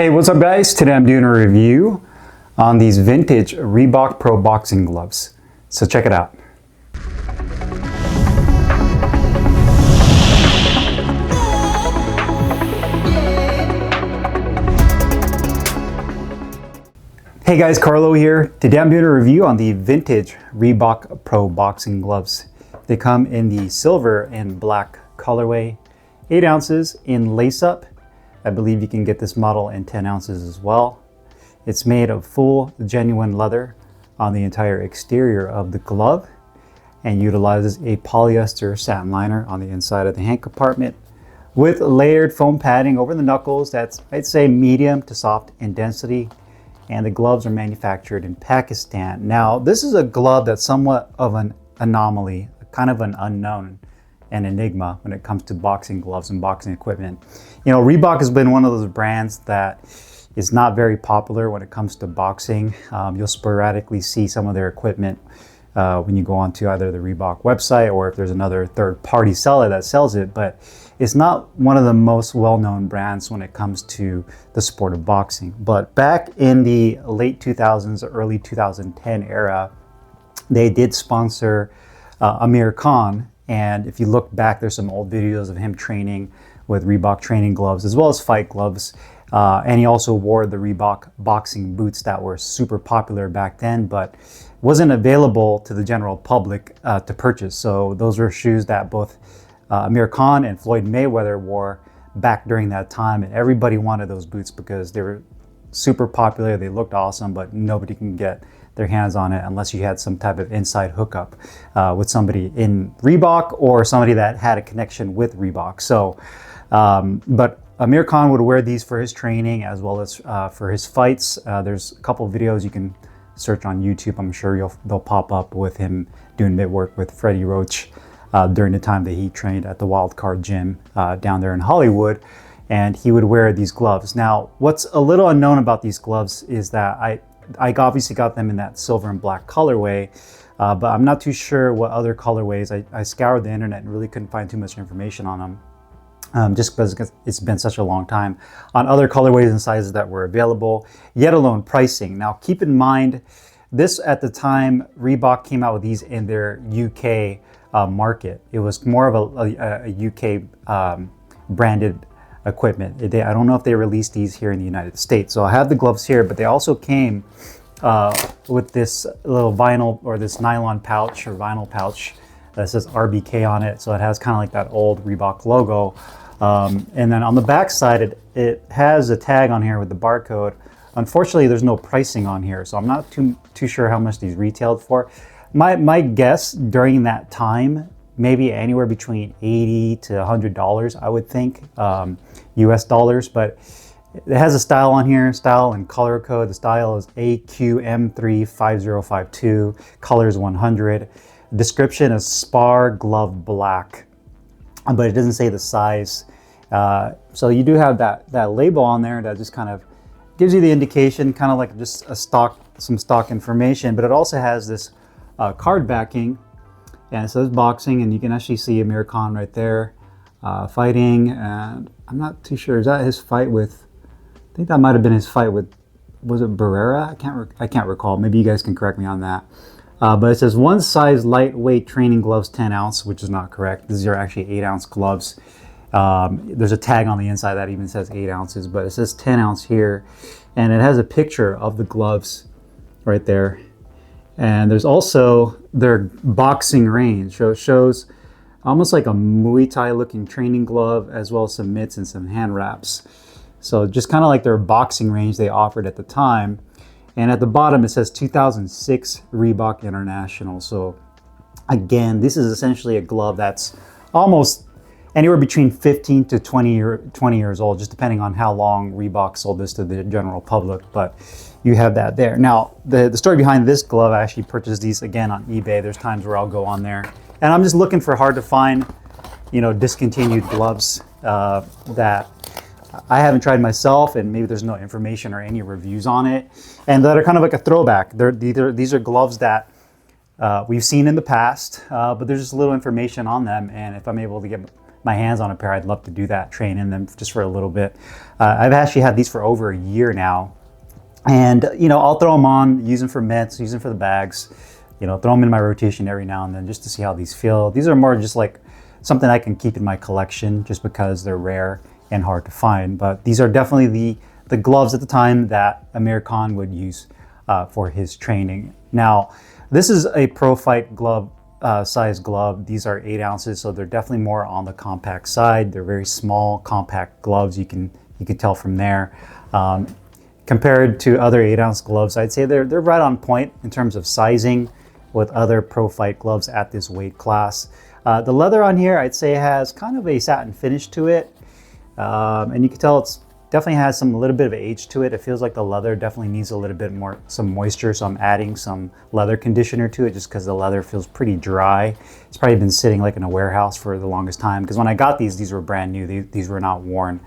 Hey, what's up guys? Today I'm doing a review on these vintage Reebok Pro boxing gloves. So check it out. Hey guys, Carlo here. Today I'm doing a review on the vintage Reebok Pro boxing gloves. They come in the silver and black colorway, 8 ounces in lace-up. I believe you can get this model in 10 ounces as well. It's made of full genuine leather on the entire exterior of the glove and utilizes a polyester satin liner on the inside of the hand compartment with layered foam padding over the knuckles that's, I'd say, medium to soft in density. And the gloves are manufactured in Pakistan. Now, this is a glove that's somewhat of an anomaly, kind of an unknown, an enigma when it comes to boxing gloves and boxing equipment. You know, Reebok has been one of those brands that is not very popular when it comes to boxing. You'll sporadically see some of their equipment when you go onto either the Reebok website or if there's another third-party seller that sells it, but it's not one of the most well-known brands when it comes to the sport of boxing. But back in the late 2000s, early 2010 era, they did sponsor Amir Khan. And if you look back, there's some old videos of him training with Reebok training gloves as well as fight gloves. And he also wore the Reebok boxing boots that were super popular back then, but wasn't available to the general public to purchase. So those were shoes that both Amir Khan and Floyd Mayweather wore back during that time. And everybody wanted those boots because they were super popular. They looked awesome, but nobody can get their hands on it unless you had some type of inside hookup with somebody in Reebok or somebody that had a connection with Reebok. So, but Amir Khan would wear these for his training as well as for his fights. There's a couple of videos you can search on YouTube. I'm sure they'll pop up with him doing mitt work with Freddie Roach during the time that he trained at the Wild Card Gym down there in Hollywood. And he would wear these gloves. Now, what's a little unknown about these gloves is that I obviously got them in that silver and black colorway, but I'm not too sure what other colorways. I scoured the internet and really couldn't find too much information on them, just because it's been such a long time, on other colorways and sizes that were available, yet alone pricing. Now, keep in mind, this at the time, Reebok came out with these in their UK market. It was more of a UK branded equipment. I don't know if they released these here in the United States. So I have the gloves here, but they also came with this little vinyl or this nylon pouch or vinyl pouch that says RBK on it. So it has kind of like that old Reebok logo. And then on the back side, it has a tag on here with the barcode. Unfortunately, there's no pricing on here, so I'm not too sure how much these retailed for. My guess during that time, maybe anywhere between $80 to $100, I would think, US dollars, but it has a style on here, style and color code. The style is AQM35052, color is 100. Description is spar glove black, but it doesn't say the size. So you do have that label on there that just kind of gives you the indication, kind of like just some stock information, but it also has this card backing. And it says boxing, and you can actually see Amir Khan right there fighting. And I'm not too sure, is that his fight with, I think that might have been his fight with, was it Barrera? I can't recall. Maybe you guys can correct me on that. But it says one size lightweight training gloves, 10 ounce, which is not correct. These are actually 8 ounce gloves. There's a tag on the inside that even says 8 ounces, but it says 10 ounce here. And it has a picture of the gloves right there. And there's also their boxing range. So it shows almost like a Muay Thai looking training glove as well as some mitts and some hand wraps. So just kind of like their boxing range they offered at the time. And at the bottom it says 2006 Reebok International. So again, this is essentially a glove that's almost anywhere between 15 to 20 years old, just depending on how long Reebok sold this to the general public. But you have that there. Now, the story behind this glove, I actually purchased these again on eBay. There's times where I'll go on there and I'm just looking for hard to find, discontinued gloves that I haven't tried myself, and maybe there's no information or any reviews on it, and that are kind of like a throwback. These are gloves that we've seen in the past, but there's just little information on them, and if I'm able to get my hands on a pair, I'd love to do that, train in them just for a little bit. I've actually had these for over a year now. And, you know, I'll throw them on, use them for mitts, use them for the bags, you know, throw them in my rotation every now and then just to see how these feel. These are more just like something I can keep in my collection just because they're rare and hard to find. But these are definitely the gloves at the time that Amir Khan would use for his training. Now, this is a pro fight glove size glove. These are 8 ounces, so they're definitely more on the compact side. They're very small, compact gloves. You can tell from there. Compared to other 8-ounce gloves, I'd say they're right on point in terms of sizing with other pro fight gloves at this weight class. The leather on here, I'd say, has kind of a satin finish to it, and you can tell it's definitely has a little bit of age to it. It feels like the leather definitely needs a little bit more, some moisture, so I'm adding some leather conditioner to it just because the leather feels pretty dry. It's probably been sitting like in a warehouse for the longest time, because when I got these were brand new. These were not worn.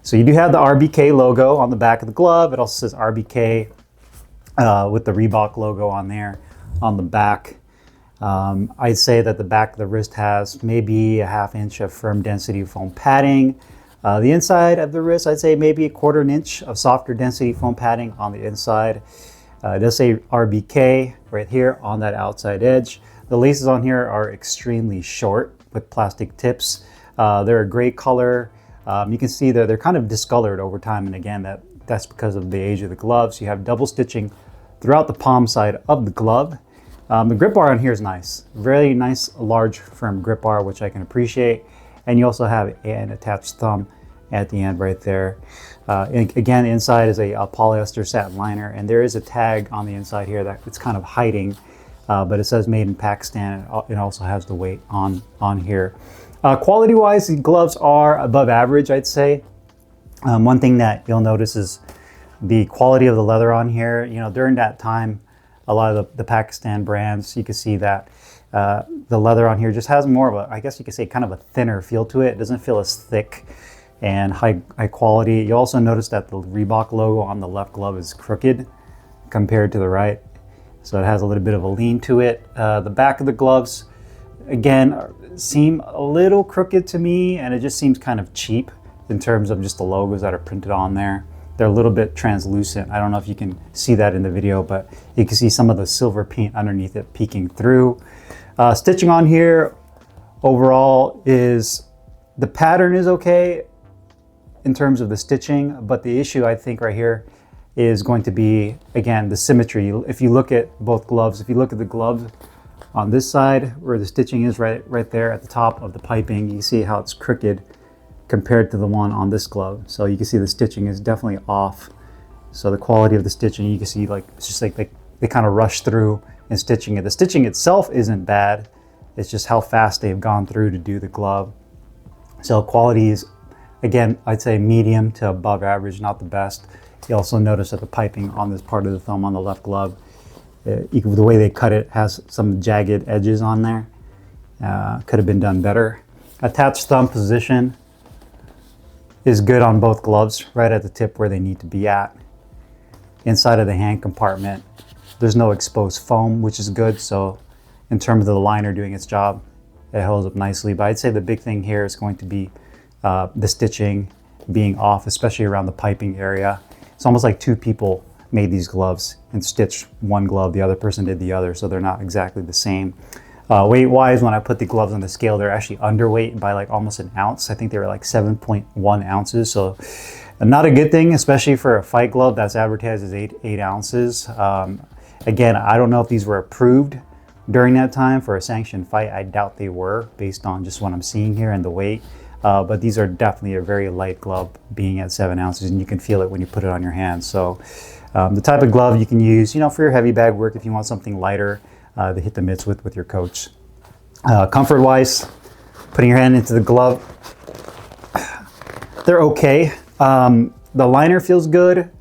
So you do have the RBK logo on the back of the glove. It also says RBK with the Reebok logo on there on the back. I'd say that the back of the wrist has maybe a 1/2 inch of firm density foam padding. The inside of the wrist, I'd say maybe 1/4 inch of softer density foam padding on the inside. It does say RBK right here on that outside edge. The laces on here are extremely short with plastic tips. They're a gray color. You can see that they're kind of discolored over time, and again, that's because of the age of the gloves. You have double stitching throughout the palm side of the glove. The grip bar on here is nice. Very nice, large, firm grip bar, which I can appreciate. And you also have an attached thumb at the end right there. And again, inside is a polyester satin liner, and there is a tag on the inside here that it's kind of hiding, but it says made in Pakistan. It also has the weight on here. Quality-wise, the gloves are above average, I'd say. One thing that you'll notice is the quality of the leather on here. You know, during that time, a lot of the Pakistan brands, you can see that the leather on here just has more of a, I guess you could say, kind of a thinner feel to it. It doesn't feel as thick and high quality. You also notice that the Reebok logo on the left glove is crooked compared to the right. So it has a little bit of a lean to it. The back of the gloves, again, seem a little crooked to me, and it just seems kind of cheap in terms of just the logos that are printed on there. They're a little bit translucent. I don't know if you can see that in the video, but you can see some of the silver paint underneath it peeking through. Stitching on here overall is, the pattern is okay in terms of the stitching, but the issue I think right here is going to be, again, the symmetry. If you look at both gloves, if you look at the gloves on this side where the stitching is right there at the top of the piping, you can see how it's crooked compared to the one on this glove. So you can see the stitching is definitely off. So the quality of the stitching, you can see like it's just like they kind of rush through and stitching it. The stitching itself isn't bad. It's just how fast they've gone through to do the glove. So quality is, again, I'd say medium to above average, not the best. You also notice that the piping on this part of the thumb on the left glove, the way they cut it has some jagged edges on there. Could have been done better. Attached thumb position is good on both gloves, right at the tip where they need to be at. Inside of the hand compartment, there's no exposed foam, which is good. So in terms of the liner doing its job, it holds up nicely. But I'd say the big thing here is going to be the stitching being off, especially around the piping area. It's almost like two people made these gloves and stitched one glove, the other person did the other, so they're not exactly the same. Weight-wise, when I put the gloves on the scale, they're actually underweight by like almost an ounce. I think they were like 7.1 ounces, so not a good thing, especially for a fight glove that's advertised as 8 ounces. Again, I don't know if these were approved during that time for a sanctioned fight. I doubt they were, based on just what I'm seeing here and the weight. But these are definitely a very light glove, being at 7 ounces, and you can feel it when you put it on your hands. So the type of glove you can use, you know, for your heavy bag work, if you want something lighter to hit the mitts with your coach. Comfort-wise, putting your hand into the glove, they're okay. The liner feels good.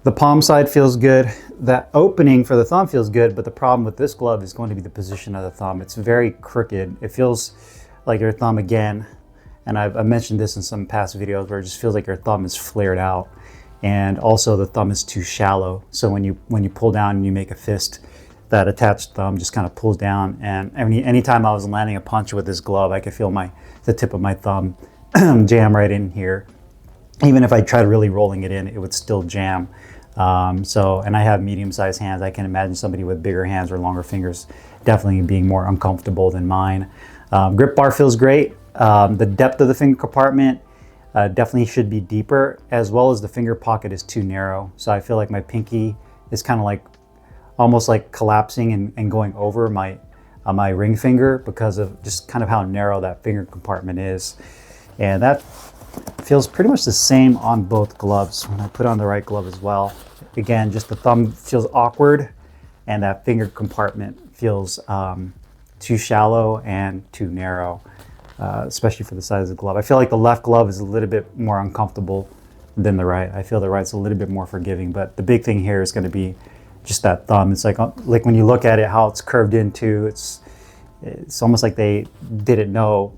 The palm side feels good. That opening for the thumb feels good, but the problem with this glove is going to be the position of the thumb. It's very crooked. It feels like your thumb, again, and I've mentioned this in some past videos, where it just feels like your thumb is flared out, and also the thumb is too shallow. So when you pull down and you make a fist, that attached thumb just kind of pulls down, and anytime I was landing a punch with this glove, I could feel the tip of my thumb jam right in here. Even if I tried really rolling it in, it would still jam. And I have medium-sized hands. I can imagine somebody with bigger hands or longer fingers definitely being more uncomfortable than mine. Grip bar feels great. The depth of the finger compartment definitely should be deeper, as well as the finger pocket is too narrow. So I feel like my pinky is kind of like almost like collapsing and going over my ring finger because of just kind of how narrow that finger compartment is. And that feels pretty much the same on both gloves when I put on the right glove as well. Again, just the thumb feels awkward, and that finger compartment feels too shallow and too narrow, especially for the size of the glove. I feel like the left glove is a little bit more uncomfortable than the right. I feel the right's a little bit more forgiving, but the big thing here is going to be just that thumb. It's like when you look at it, how it's curved into, it's almost like they didn't know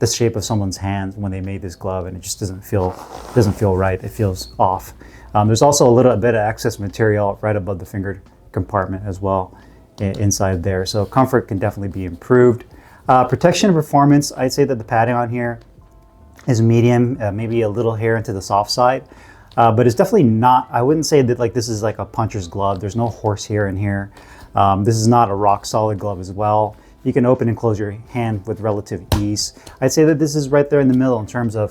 the shape of someone's hand when they made this glove, and it just doesn't feel right. It feels off. There's also a little bit of excess material right above the finger compartment as well inside there, so comfort can definitely be improved. Protection and performance, I'd say that the padding on here is medium, maybe a little hair into the soft side, but it's definitely not, I wouldn't say that like this is like a puncher's glove. There's no horsehair in here. This is not a rock solid glove as well. You can open and close your hand with relative ease. I'd say that this is right there in the middle in terms of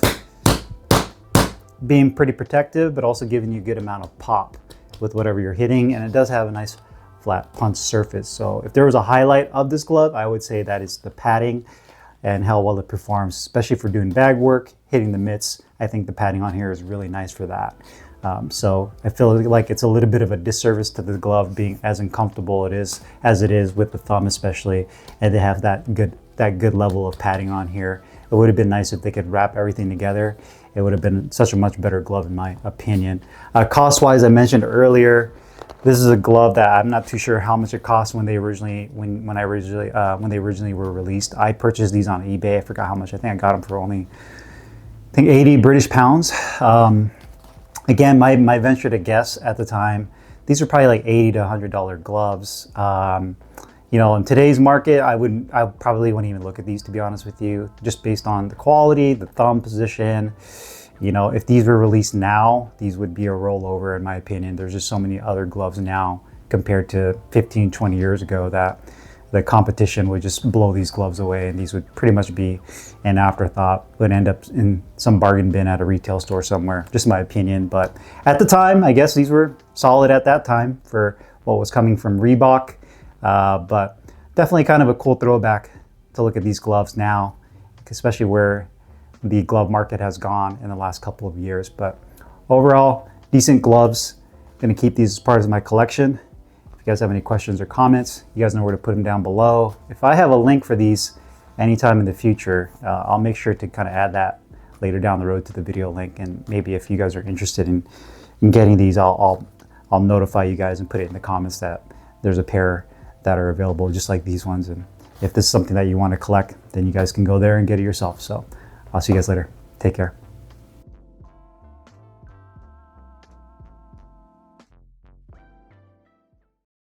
being pretty protective, but also giving you a good amount of pop with whatever you're hitting. And it does have a nice flat punch surface. So if there was a highlight of this glove, I would say that is the padding and how well it performs, especially for doing bag work, hitting the mitts. I think the padding on here is really nice for that. So I feel like it's a little bit of a disservice to the glove being as uncomfortable as it is with the thumb especially, and to have that good level of padding on here. It would have been nice if they could wrap everything together. It would have been such a much better glove in my opinion. Cost-wise, I mentioned earlier, this is a glove that I'm not too sure how much it cost when they originally were released. I purchased these on eBay. I forgot how much. I think I got them for only 80 British pounds. Again, my venture to guess at the time, these were probably like $80 to $100 gloves. You know, in today's market, I probably wouldn't even look at these, to be honest with you, just based on the quality, the thumb position. You know, if these were released now, these would be a rollover in my opinion. There's just so many other gloves now compared to 15, 20 years ago that the competition would just blow these gloves away, and these would pretty much be an afterthought, would end up in some bargain bin at a retail store somewhere, just my opinion. But at the time, I guess these were solid at that time for what was coming from Reebok. But definitely kind of a cool throwback to look at these gloves now, especially where the glove market has gone in the last couple of years. But overall, decent gloves. Gonna keep these as part of my collection. If you guys have any questions or comments, you guys know where to put them down below. If I have a link for these anytime in the future, I'll make sure to kind of add that later down the road to the video link. And maybe if you guys are interested in getting these, I'll notify you guys and put it in the comments that there's a pair that are available just like these ones. And if this is something that you want to collect, then you guys can go there and get it yourself. So I'll see you guys later. Take care.